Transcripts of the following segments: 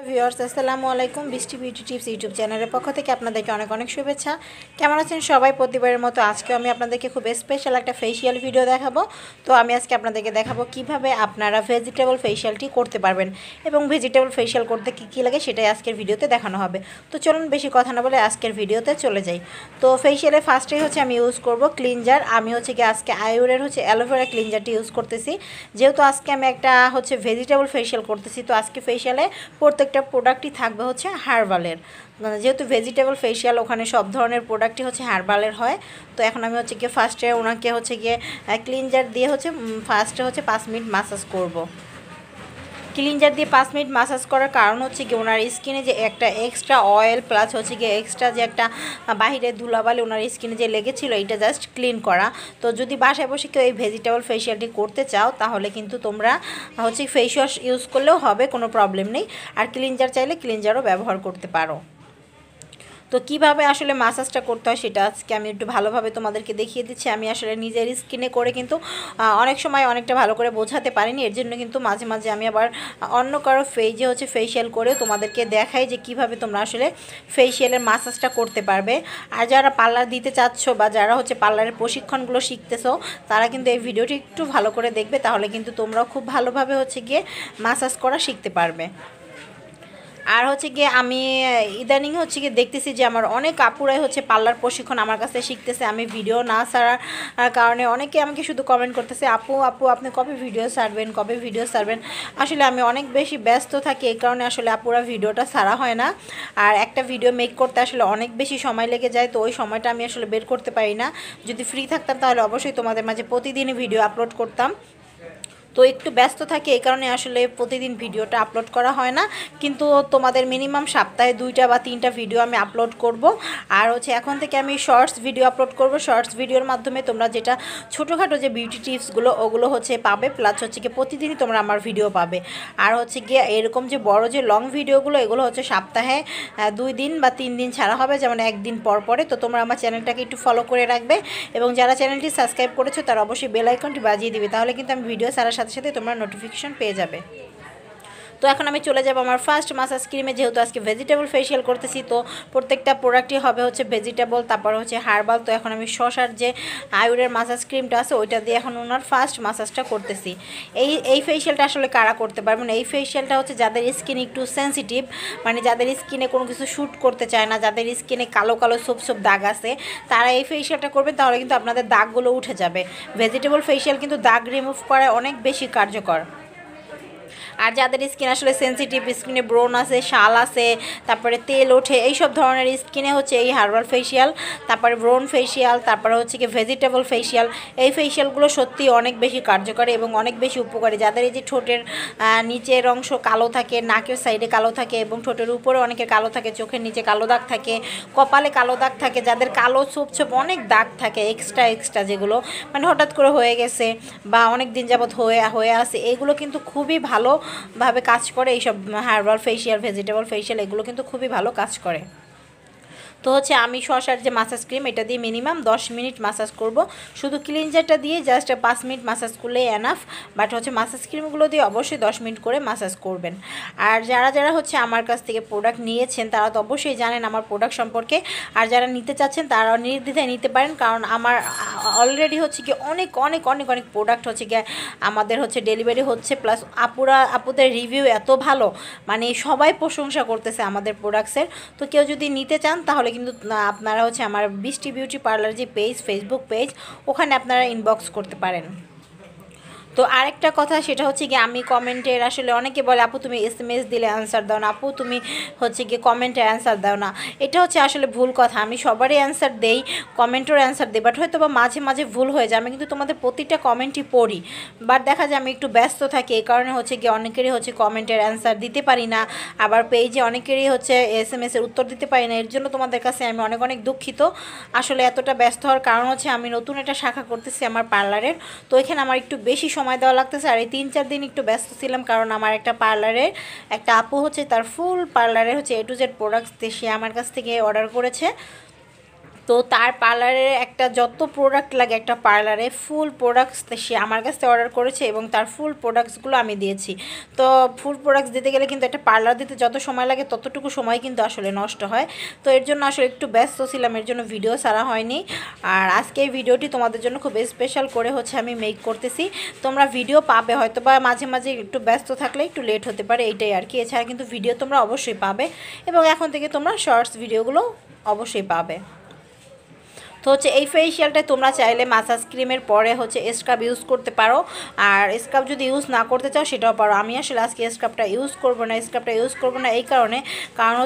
Viewers আসসালামু আলাইকুম বৃষ্টি বিউটি টিপস ইউটিউব চ্যানেলের পক্ষ থেকে আপনাদেরকে অনেক অনেক শুভেচ্ছা। কেমন আছেন সবাই? প্রতিবারের মতো আজকে আমি আপনাদেরকে খুব স্পেশাল একটা ফেশিয়াল ভিডিও দেখাবো। তো আমি আজকে আপনাদেরকে দেখাবো কিভাবে আপনারা ভেজিটেবল ফেশিয়ালটি করতে পারবেন এবং ভেজিটেবল ফেশিয়াল করতে কী কী লাগে সেটাই আজকের ভিডিওতে দেখানো হবে। তো চলুন বেশি কথা না বলে আজকের ভিডিওতে চলে যাই। তো ফেশিয়ালে ফার্স্টেই আমি ইউজ করব ক্লিনজার। আমি আজকে আয়ুরের অ্যালোভেরা ক্লিনজারটি ইউজ করতেছি, যেহেতু আজকে আমি একটা ভেজিটেবল ফেশিয়াল করতেছি। তো আজকে ফেশিয়ালে প্রত্যেকটা প্রোডাক্টই থাকবে হার্বালের, যেহেতু ভেজিটেবল ফেশিয়াল ওখানে সব ধরনের প্রোডাক্টই হার্বালের হয়। তো এখন আমি গিয়ে ফার্স্টে ওনাকে গিয়ে ক্লিনজার দিয়ে ফার্স্টে 5 মিনিট মাসাজ করব। ক্লিনজার দিয়ে 5 মিনিট মাসাজ করার কারণ গিয়ে ওনার স্কিনে যে একটা এক্সট্রা অয়েল প্লাস গিয়ে এক্সট্রা যে একটা বাহিরে ধুলাবালি ওনার স্কিনে যে লেগেছিল এইটা জাস্ট ক্লিন করা। তো যদি বাসায় বসে কেউ এই ভেজিটেবল ফেশিয়ালটি করতে চাও তাহলে কিন্তু তোমরা ফেস ওয়াশ ইউজ করলেও হবে, কোনো প্রবলেম নেই। আর ক্লিনজার চাইলে ক্লিনজারও ব্যবহার করতে পারো। তো কিভাবে মাসাজটা করতে হয় সেটা আজকে আমি একটু ভালোভাবে তোমাদেরকে দেখিয়ে দিচ্ছি। আমি নিজের স্কিনে করে কিন্তু অনেক সময় অনেকটা ভালো করে বোঝাতে পারিনি, এর জন্য কিন্তু মাঝে মাঝে আমি আবার অন্য কারো ফেজে ফেশিয়াল করে তোমাদেরকে দেখাই যে কিভাবে তোমরা ফেশিয়ালের মাসাজটা করতে পারবে। আর যারা পার্লার দিতে চাচ্ছ বা যারা পার্লারের প্রশিক্ষণগুলো শিখতেছো তারা কিন্তু এই ভিডিওটি একটু ভালো করে দেখবে, তাহলে কিন্তু তোমরাও খুব ভালোভাবে গিয়ে মাসাজ করা শিখতে পারবে। আর গিয়ে আমি ইদানিং গিয়ে দেখতেছি যে আমার অনেক আপুরাই পার্লার প্রশিক্ষণ আমার কাছে শিখতেছে। আমি ভিডিও না ছাড়ার কারণে অনেকে আমাকে শুধু কমেন্ট করতেছে, আপু আপনি কবে ভিডিও ছাড়বেন। আসলে আমি অনেক বেশি ব্যস্ত থাকি, এই কারণে আপুরা ভিডিওটা ছাড়া হয় না। আর একটা ভিডিও মেক করতে অনেক বেশি সময় লেগে যায়, তো ওই সময়টা আমি বের করতে পারি না। যদি ফ্রি থাকতাম তাহলে অবশ্যই তোমাদের মাঝে প্রতিদিনই ভিডিও আপলোড করতাম। তো একটু ব্যস্ত থাকি, এই কারণে প্রতিদিন ভিডিওটা আপলোড করা হয় না, কিন্তু তোমাদের মিনিমাম সপ্তাহে 2টা বা 3টা ভিডিও আমি আপলোড করব। আর এখন থেকে আমি শর্টস ভিডিও আপলোড করব। শর্টস ভিডিওর মাধ্যমে তোমরা যেটা ছোটোখাটো যে বিউটি টিপসগুলো ওগুলো পাবে, প্লাস গিয়ে প্রতিদিনই তোমরা আমার ভিডিও পাবে। আর গিয়ে এরকম যে বড় যে লং ভিডিওগুলো এগুলো সপ্তাহে 2 দিন বা 3 দিন ছাড়া হবে, যেমন একদিন পর পরে। তো তোমরা আমার চ্যানেলটাকে একটু ফলো করে রাখবে এবং যারা চ্যানেলটি সাবস্ক্রাইব করেছো তারা অবশ্যই বেল আইকনটি বাজিয়ে দিবে, তাহলে কিন্তু আমি ভিডিও ছাড়ার সাথে সাথে তোমরা নোটিফিকেশন পেয়ে যাবে। তো এখন আমি চলে যাব আমার ফার্স্ট মাসাজ ক্রিমে। যেহেতু আজকে ভেজিটেবল ফেশিয়াল করতেছি, তো প্রত্যেকটা প্রোডাক্টই হবে ভেজিটেবল, তারপর হার্বাল। তো এখন আমি শসার যে আয়ুরের মাসাজ ক্রিমটা আছে ওইটা দিয়ে এখন ওনার ফার্স্ট মাসাজটা করতেছি। এই ফেশিয়ালটা কারা করতে পারবেন? এই ফেশিয়ালটা যাদের স্কিন একটু সেন্সিটিভ, মানে যাদের স্কিনে কোনো কিছু শ্যুট করতে চায় না, যাদের স্কিনে কালো কালো ছোপ দাগ আছে, তারা এই ফেশিয়ালটা করবে, তাহলে কিন্তু আপনাদের দাগগুলো উঠে যাবে। ভেজিটেবল ফেশিয়াল কিন্তু দাগ রিমুভ করায় অনেক বেশি কার্যকর। আর যাদের স্কিন সেন্সিটিভ, স্কিনে ব্রণ আছে, শাল আছে, তারপরে তেল ওঠে, এই সব ধরনের স্কিনে এই হার্বাল ফেশিয়াল, তারপরে ব্রণ ফেশিয়াল, তারপরে কি ভেজিটেবল ফেশিয়াল, এই ফেশিয়ালগুলো সত্যি অনেক বেশি কার্যকরী এবং অনেক বেশি উপকারী। যাদের এই যে ঠোঁটের নিচের অংশ কালো থাকে, নাকের সাইডে কালো থাকে এবং ঠোঁটের উপরে অনেকের কালো থাকে, চোখের নিচে কালো দাগ থাকে, কপালে কালো দাগ থাকে, যাদের কালো ছোপ অনেক দাগ থাকে এক্সট্রা যেগুলো মানে হঠাৎ করে হয়ে গেছে বা অনেক দিন যাবত হয়ে আসে, এগুলো কিন্তু খুবই ভালোভাবে কাজ করে। এইসব হার্বাল ফেশিয়াল, ভেজিটেবল ফেশিয়াল এগুলো কিন্তু খুবই ভালো কাজ করে। তো আমি শসার যে মাসাজ ক্রিম এটা দিয়ে মিনিমাম 10 মিনিট মাসাজ করব। শুধু ক্লিনজারটা দিয়ে জাস্ট 5 মিনিট মাসাজ করলে এনাফ, বাট মাসাজ ক্রিমগুলো দিয়ে অবশ্যই 10 মিনিট করে মাসাজ করবেন। আর যারা আমার কাছ থেকে প্রোডাক্ট নিয়েছেন তারা তো অবশ্যই জানেন আমার প্রোডাক্ট সম্পর্কে, আর যারা নিতে চাচ্ছেন তারাও নির্দ্বিধায় নিতে পারেন, কারণ আমার অলরেডি কি অনেক অনেক অনেক অনেক প্রোডাক্ট গিয়ে আমাদের ডেলিভারি হচ্ছে, প্লাস আপুদের রিভিউ এত ভালো, মানে সবাই প্রশংসা করতেছে আমাদের প্রোডাক্টসের। তো কেউ যদি নিতে চান তাহলে কিন্তু আপনারা আমার বৃষ্টি বিউটি পার্লার যে পেজ, ফেসবুক পেজ, ওখানে আপনারা ইনবক্স করতে পারেন। তো আরেকটা কথা সেটা গিয়ে আমি কমেন্টের অনেকে বলে আপু তুমি এসএমএস দিলে অ্যান্সার দাও না, আপু তুমি গিয়ে কমেন্টে অ্যান্সার দাও না। এটা ভুল কথা। আমি সবারই অ্যান্সার দেই, কমেন্টের অ্যান্সার দিই, বাট হয়তো বা মাঝে মাঝে ভুল হয়ে যায়। আমি কিন্তু তোমাদের প্রতিটা কমেন্টই পড়ি, বাট দেখা যায় আমি একটু ব্যস্ত থাকি, এই কারণে গিয়ে অনেকেরই কমেন্টের অ্যান্সার দিতে পারি না, আবার পেজে অনেকেরই এসএমএসের উত্তর দিতে পারি না। এর জন্য তোমাদের কাছে আমি অনেক অনেক দুঃখিত। এতটা ব্যস্ত হওয়ার কারণ আমি নতুন একটা শাখা করতেছি আমার পার্লারের, তো এখানে আমার একটু বেশি সময় দেওয়া লাগতেছে। আর এই 3-4 দিন একটু ব্যস্ত ছিলাম, কারণ আমার একটা পার্লারের একটা আপু তার ফুল পার্লারে A to Z প্রোডাক্টস সে আমার কাছ থেকে অর্ডার করেছে। তো তার পার্লারের একটা যত প্রোডাক্ট লাগে একটা পার্লারে ফুল প্রোডাক্টস সে আমার কাছ থেকে অর্ডার করেছে এবং তার ফুল প্রোডাক্টসগুলো আমি দিয়েছি। তো ফুল প্রোডাক্টস দিতে গেলে কিন্তু একটা পার্লার দিতে যত সময় লাগে ততটুকু সময় কিন্তু আসলে নষ্ট হয়। তো এর জন্য আসলে একটু ব্যস্ত ছিলাম, এর জন্য ভিডিও ছাড়া হয়নি। আর আজকে এই ভিডিওটি তোমাদের জন্য খুব স্পেশাল করে আমি মেক করতেছি। তোমরা ভিডিও পাবে হয়তো বা মাঝে মাঝে একটু ব্যস্ত থাকলে একটু লেট হতে পারে, এইটাই আর কি। এছাড়া কিন্তু ভিডিও তোমরা অবশ্যই পাবে এবং এখন থেকে তোমরা শর্টস ভিডিওগুলো অবশ্যই পাবে। তো এই ফেসিয়ালটায় তোমরা চাইলে মাসাজ ক্রিমের পরে স্ক্রাব ইউজ করতে পারো, আর স্ক্রাব যদি ইউজ না করতে চাও সেটাও পারো। আমি আসলে আজকে স্ক্রাবটা ইউজ করব না, এই কারণ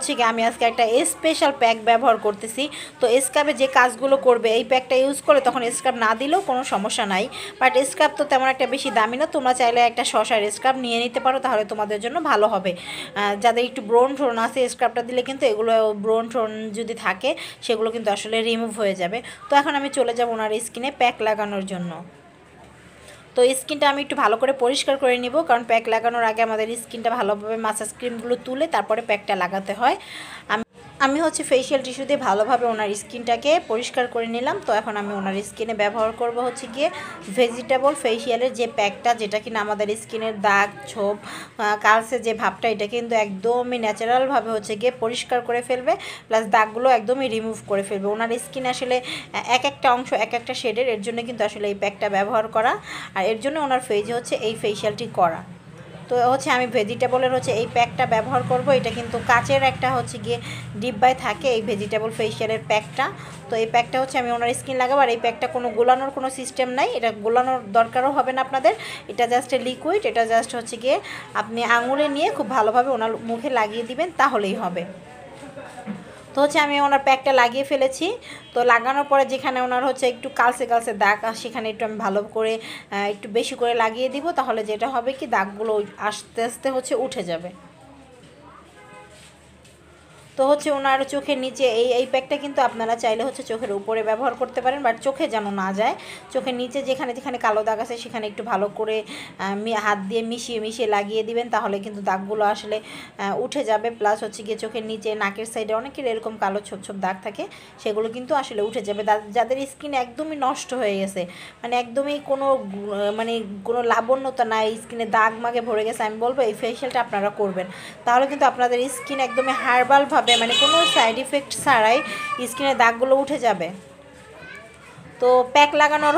কি আমি আজকে একটা স্পেশাল প্যাক ব্যবহার করতেছি। তো স্ক্রাবে যে কাজগুলো করবে এই প্যাকটা ইউজ করে তখন স্ক্রাব না দিলেও কোনো সমস্যা নাই। বাট স্ক্রাব তো তেমন একটা বেশি দামি না, তোমরা চাইলে একটা শসার স্ক্রাব নিয়ে নিতে পারো, তাহলে তোমাদের জন্য ভালো হবে। যাদের একটু ব্রন টোন আছে স্ক্রাবটা দিলে কিন্তু এগুলো ব্রন টোন যদি থাকে সেগুলো কিন্তু আসলে রিমুভ হয়ে যাবে। তো এখন আমি চলে যাব ওনার স্কিনে প্যাক লাগানোর জন্য। তো স্কিনটা আমি একটু ভালো করে পরিষ্কার করে নিব, কারণ প্যাক লাগানোর আগে আমাদের স্কিনটা ভালোভাবে মাসাজ ক্রিমগুলো তুলে তারপরে প্যাকটা লাগাতে হয়। আমি ফেসিয়াল টিস্যু দিয়ে ভালোভাবে ওনার স্কিনটাকে পরিষ্কার করে নিলাম। তো এখন আমি ওনার স্কিনে ব্যবহার করব গিয়ে ভেজিটেবল ফেসিয়ালের যে প্যাকটা, যেটা কিনা আমাদের স্কিনের দাগ ছোপ কালসে যে ভাবটা এটা কিন্তু একদমই ন্যাচারালভাবে গিয়ে পরিষ্কার করে ফেলবে, প্লাস দাগগুলো একদমই রিমুভ করে ফেলবে। ওনার স্কিন আসলে এক একটা অংশ এক একটা শেডের, এর জন্য কিন্তু আসলে এই প্যাকটা ব্যবহার করা, আর এর জন্য ওনার ফেজে এই ফেসিয়ালটি করা। তো আমি ভেজিটেবলের এই প্যাকটা ব্যবহার করব। এটা কিন্তু কাচের একটা গিয়ে ডিব্বায় থাকে এই ভেজিটেবল ফেসিয়ালের প্যাকটা। তো এই প্যাকটা আমি ওনার স্কিন লাগাবো, আর এই প্যাকটা কোনো গোলানোর কোনো সিস্টেম নাই, এটা গোলানোর দরকারও হবে না আপনাদের। এটা জাস্ট লিকুইড, এটা জাস্ট গিয়ে আপনি আঙুলে নিয়ে খুব ভালোভাবে ওনার মুখে লাগিয়ে দিবেন, তাহলেই হবে। তো আমি ওনার প্যাকটা লাগিয়ে ফেলেছি। তো লাগানোর পরে যেখানে ওনার একটু কালসে দাগ সেখানে একটু আমি ভালো করে একটু বেশি করে লাগিয়ে দিব, তাহলে যেটা হবে কি দাগগুলো আস্তে আস্তে উঠে যাবে। তো ওনার চোখের নিচে এই প্যাকটা কিন্তু আপনারা চাইলে চোখের উপরে ব্যবহার করতে পারেন, বাট চোখে যেন না যায়। চোখের নিচে যেখানে যেখানে কালো দাগ আছে সেখানে একটু ভালো করে হাত দিয়ে মিশিয়ে লাগিয়ে দিবেন, তাহলে কিন্তু দাগগুলো আসলে উঠে যাবে। প্লাস গিয়ে চোখের নিচে নাকের সাইডে অনেকের এরকম কালো ছোপ ছোপ দাগ থাকে, সেগুলো কিন্তু আসলে উঠে যাবে। যাদের স্কিন একদমই নষ্ট হয়ে গেছে, মানে একদমই কোনো লাবণ্যতা নাই, স্কিনে দাগ মাগে ভরে গেছে, আমি বলবো এই ফেসিয়ালটা আপনারা করবেন, তাহলে কিন্তু আপনাদের স্কিন একদমই হার্বালভাবে মানে কোনো সাইড ইফেক্ট ছাড়াই স্কিনের দাগগুলো উঠে যাবে। তো প্যাক লাগানোর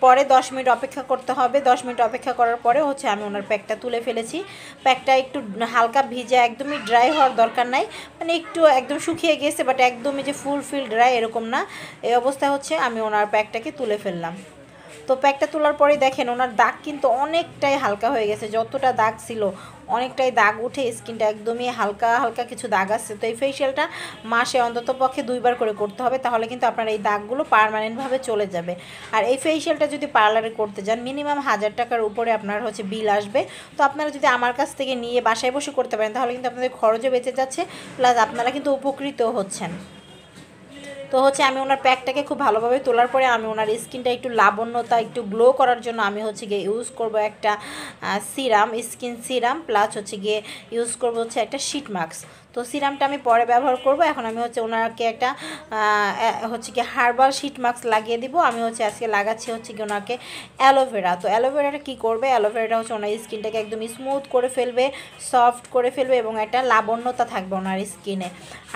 পরে 10 মিনিট অপেক্ষা করতে হবে। 10 মিনিট অপেক্ষা করার পরে আমি ওনার প্যাকটা তুলে ফেলেছি। প্যাকটা একটু হালকা ভিজে, একদমই ড্রাই হওয়ার দরকার নাই, মানে একটু একদম শুকিয়ে গেছে, বাট একদমই যে ফুল ড্রাই এরকম না। এই অবস্থায় আমি ওনার প্যাকটাকে তুলে ফেললাম। তো প্যাকটা তোলার পরে দেখেন ওনার দাগ কিন্তু অনেকটাই হালকা হয়ে গেছে, যতটা দাগ ছিল অনেকটাই দাগ উঠে স্কিনটা একদমই হালকা কিছু দাগ আসছে। তো এই ফেসিয়ালটা মাসে অন্তত পক্ষে 2 বার করে করতে হবে, তাহলে কিন্তু আপনার এই দাগগুলো পার্মানেন্টভাবে চলে যাবে। আর এই ফেসিয়ালটা যদি পার্লারে করতে যান মিনিমাম 1000 টাকার উপরে আপনার বিল আসবে। তো আপনারা যদি আমার কাছ থেকে নিয়ে বাসায় বসে করতে পারেন তাহলে কিন্তু আপনাদের খরচও বেঁচে যাচ্ছে, প্লাস আপনারা কিন্তু উপকৃতও হচ্ছেন। তো আমি ওনার প্যাকটাকে খুব ভালোভাবে তোলার পরে আমি ওনার স্কিনটা একটু লাবণ্যতা একটু গ্লো করার জন্য আমি গিয়ে ইউজ করব একটা সিরাম, স্কিন সিরাম, প্লাস গিয়ে ইউজ করব একটা শিট মাস্ক। তো সিরামটা আমি পরে ব্যবহার করব। এখন আমি ওনাকে একটা গিয়ে হার্বাল শিট মাস্ক লাগিয়ে দিব। আমি আজকে লাগাচ্ছি গিয়ে ওনাকে অ্যালোভেরা। তো অ্যালোভেরাটা কী করবে, অ্যালোভেরাটা ওনার স্কিনটাকে একদম স্মুথ করে ফেলবে, সফট করে ফেলবে এবং একটা লাবণ্যতা থাকবে ওনার স্কিনে।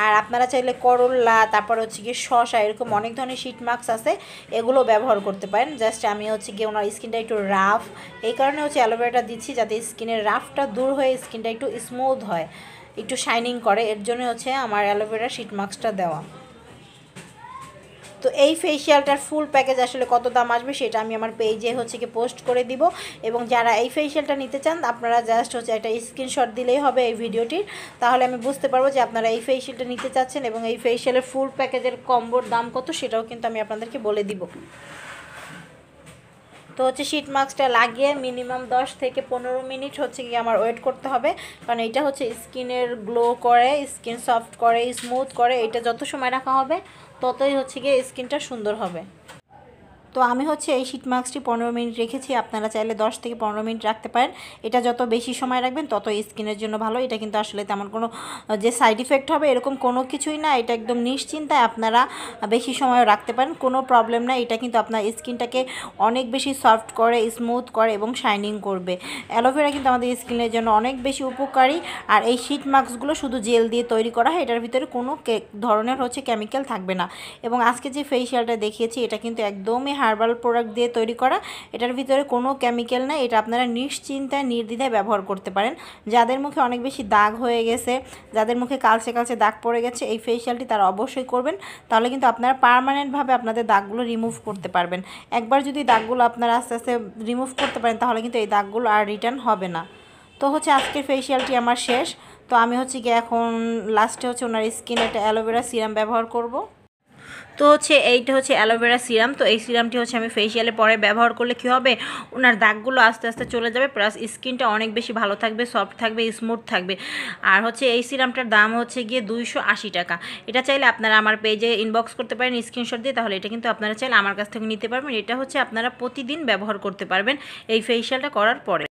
আর আপনারা চাইলে করল্লা, তারপর গিয়ে শসা, এরকম অনেক ধরনের শিট মাস্ক আছে, এগুলো ব্যবহার করতে পারেন। জাস্ট আমি গিয়ে ওনার স্কিনটা একটু রাফ, এই কারণে অ্যালোভেরাটা দিচ্ছি যাতে স্কিনের রাফটা দূর হয়ে স্কিনটা একটু স্মুথ হয়, একটু শাইনিং করে, এর জন্য আমার অ্যালোভেরা শিট মাস্কটা দেওয়া। তো এই ফেসিয়ালটার ফুল প্যাকেজ আসলে কত দাম আসবে সেটা আমি আমার পেজে গিয়ে পোস্ট করে দিব, এবং যারা এই ফেসিয়ালটা নিতে চান আপনারা জাস্ট একটা স্ক্রিনশট দিলেই হবে এই ভিডিওটির, তাহলে আমি বুঝতে পারবো যে আপনারা এই ফেসিয়ালটা নিতে চাচ্ছেন, এবং এই ফেসিয়ালের ফুল প্যাকেজের কম্বোর দাম কত সেটাও কিন্তু আমি আপনাদেরকে বলে দিব। তো শিট মাস্কটা লাগিয়ে মিনিমাম 10 থেকে 15 মিনিট গিয়ে আমার ওয়েট করতে হবে, কারণ এটা স্কিনের গ্লো করে, স্কিন সফট করে, স্মুথ করে। এটা যত সময় রাখা হবে ততই গিয়ে স্কিনটা সুন্দর হবে। তো তো আমি হচ্ছে এই শীট মাস্কটি 15 মিনিট রেখেছি, আপনারা চাইলে 10 থেকে 15 মিনিট রাখতে পারেন। এটা যত বেশি সময় রাখবেন তত স্কিনের জন্য ভালো। এটা কিন্তু আসলে তেমন কোনো যে সাইড ইফেক্ট হবে এরকম কোনো কিছুই না, এটা একদম নিশ্চিন্তায় আপনারা বেশি সময় রাখতে পারেন, কোনো প্রবলেম না। এটা কিন্তু আপনার স্কিনটাকে অনেক বেশি সফট করে, স্মুথ করে এবং শাইনিং করবে। অ্যালোভেরা কিন্তু আমাদের স্কিনের জন্য অনেক বেশি উপকারী। আর এই শীট মাস্কগুলো শুধু জেল দিয়ে তৈরি করা হয়, এটার ভিতরে কোনো ধরনের হচ্ছে কেমিক্যাল থাকবে না। এবং আজকে যে ফেসিয়ালটা দেখিয়েছি এটা কিন্তু একদমই হার্বাল প্রোডাক্ট দিয়ে তৈরি করা, এটার ভিতরে কোনো কেমিক্যাল নাই। এটা আপনারা নিশ্চিন্তায় নির্দ্বিধায় ব্যবহার করতে পারেন। যাদের মুখে অনেক বেশি দাগ হয়ে গেছে, যাদের মুখে কালচে কালচে দাগ পড়ে গেছে, এই ফেসিয়ালটি তারা অবশ্যই করবেন, তাহলে কিন্তু আপনারা পার্মানেন্টভাবে আপনাদের দাগগুলো রিমুভ করতে পারবেন। একবার যদি দাগগুলো আপনারা আস্তে আস্তে রিমুভ করতে পারেন তাহলে কিন্তু এই দাগগুলো আর রিটার্ন হবে না। তো হচ্ছে আজকের ফেসিয়ালটি আমার শেষ। তো আমি হচ্ছে কি এখন লাস্টে হচ্ছে ওনার স্কিনে একটা অ্যালোভেরা সিরাম ব্যবহার করব। তো হচ্ছে এইটা হচ্ছে অ্যালোভেরা সিরাম। তো এই সিরামটি হচ্ছে আমি ফেসিয়ালে পরে ব্যবহার করলে কী হবে, ওনার দাগগুলো আস্তে আস্তে চলে যাবে, প্লাস স্কিনটা অনেক বেশি ভালো থাকবে, সফট থাকবে, স্মুথ থাকবে। আর হচ্ছে এই সিরামটার দাম হচ্ছে গিয়ে 280 টাকা। এটা চাইলে আপনারা আমার পেজে ইনবক্স করতে পারেন স্ক্রিনশট দিয়ে, তাহলে এটা কিন্তু আপনারা চাইলে আমার কাছ থেকে নিতে পারবেন। এটা হচ্ছে আপনারা প্রতিদিন ব্যবহার করতে পারবেন এই ফেসিয়ালটা করার পরে।